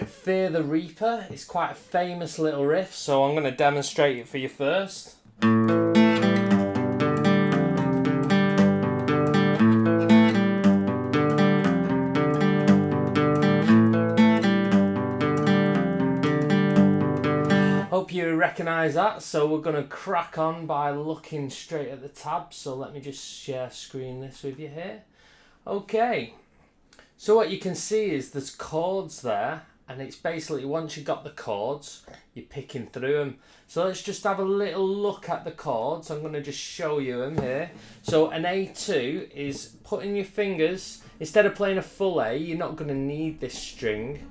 it Fear the Reaper. It's quite a famous little riff, so I'm going to demonstrate it for you first. Hope you recognise that, so we're going to crack on by looking straight at the tab. So let me just share screen this with you here. Okay, so what you can see is there's chords there, and it's basically once you've got the chords, you're picking through them. So let's just have a little look at the chords. I'm going to just show you them here. So an A2 is putting your fingers, instead of playing a full A, you're not going to need this string.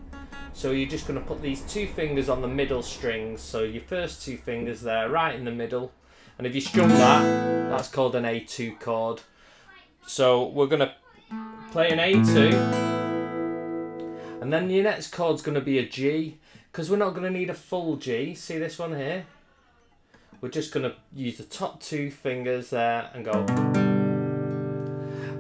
So you're just going to put these two fingers on the middle strings. So your first two fingers there, right in the middle. And if you strum that, that's called an A2 chord. So we're going to play an A2. And then your next chord's going to be a G. Because we're not going to need a full G. See this one here? We're just going to use the top two fingers there and go.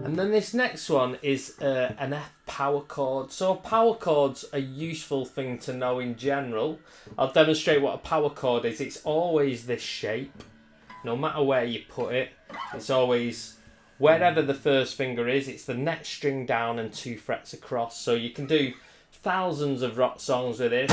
And then this next one is an F power chord. So power chord's a useful thing to know in general. I'll demonstrate what a power chord is. It's always this shape. No matter where you put it, it's always wherever the first finger is, it's the next string down and 2 frets across. So you can do thousands of rock songs with this.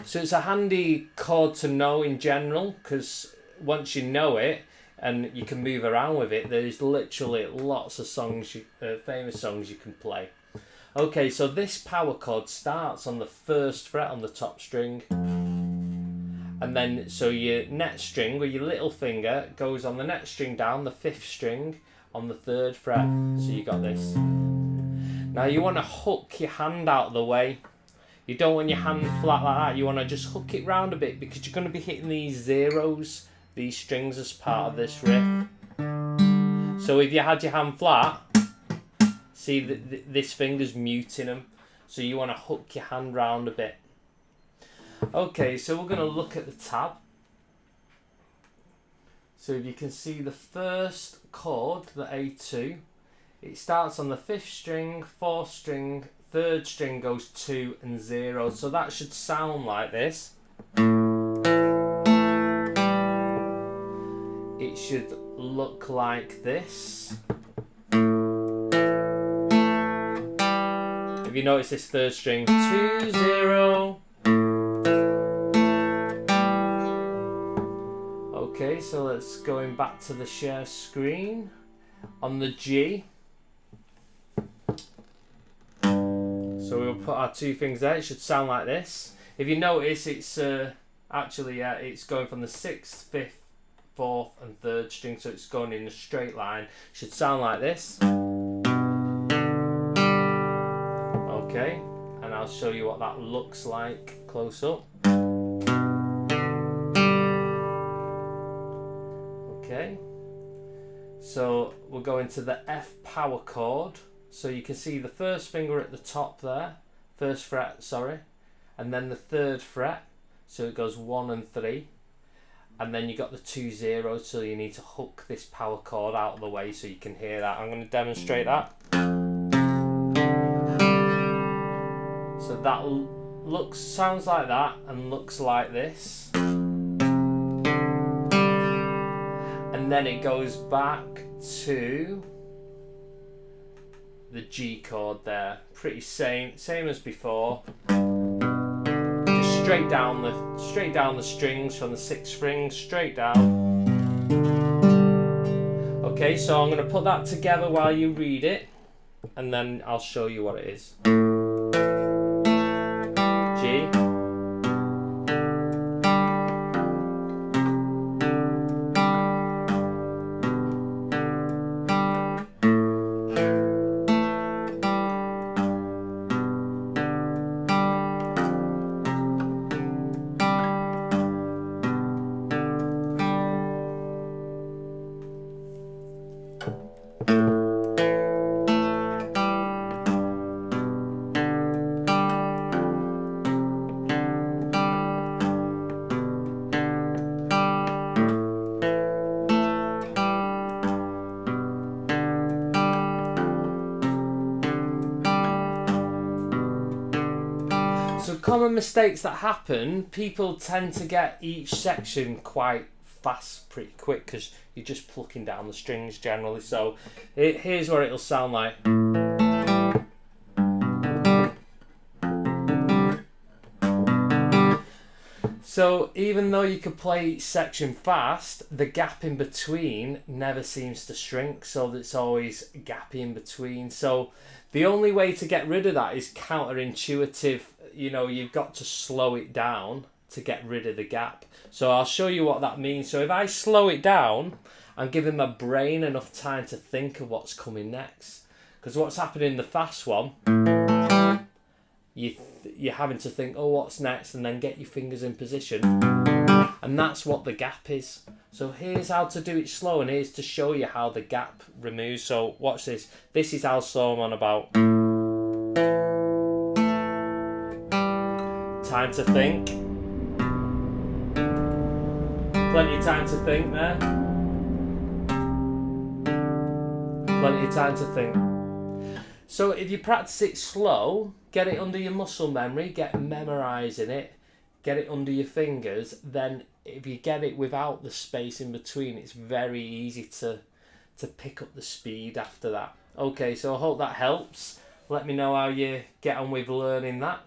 So it's a handy chord to know in general, because once you know it and you can move around with it, there's literally lots of songs, famous songs you can play. Okay, so this power chord starts on the 1st fret on the top string. And then, so your net string with your little finger goes on the next string down, the 5th string on the 3rd fret. So you got this. Now you want to hook your hand out of the way. You don't want your hand flat like that. You want to just hook it round a bit, because you're going to be hitting these zeros, these strings, as part of this riff. So if you had your hand flat, see this finger's muting them. So you want to hook your hand round a bit. Okay, so we're going to look at the tab. So if you can see the first chord, the A2, it starts on the 5th string, 4th string, 3rd string goes 2 and 0. So that should sound like this. It should look like this. If you notice this 3rd string, 2, 0. Okay, so let's going back to the share screen. On the G, so we'll put our two fingers there. It should sound like this. If you notice, it's actually it's going from the 6th, 5th, 4th and 3rd string, so it's going in a straight line. It should sound like this. Okay, and I'll show you what that looks like close up. Okay, so we'll go into the F power chord. So you can see the 1st finger at the top there, 1st fret, sorry, and then the 3rd fret. So it goes 1 and 3, and then you got the 2 zeros. So you need to hook this power chord out of the way so you can hear that. I'm going to demonstrate that. So that sounds like that and looks like this. And then it goes back to the G chord there. Pretty same as before. Just straight down the strings from the 6th string, straight down. Okay, so I'm going to put that together while you read it, and then I'll show you what it is. G. So common mistakes that happen, people tend to get each section quite fast pretty quick because you're just plucking down the strings generally. So here's what it'll sound like. So even though you could play each section fast, the gap in between never seems to shrink, so it's always gappy in between. So the only way to get rid of that is counterintuitive. You know, you've got to slow it down to get rid of the gap. So I'll show you what that means. So if I slow it down, I'm giving my brain enough time to think of what's coming next. Because what's happening in the fast one, you're having to think, oh, what's next, and then get your fingers in position. And that's what the gap is. So here's how to do it slow, and here's to show you how the gap removes. So watch this. This is how slow I'm on about. Time to think. Plenty of time to think there. Plenty of time to think. So if you practice it slow, get it under your muscle memory, get memorising it, get it under your fingers, then if you get it without the space in between, it's very easy to pick up the speed after that. Okay, so I hope that helps. Let me know how you get on with learning that.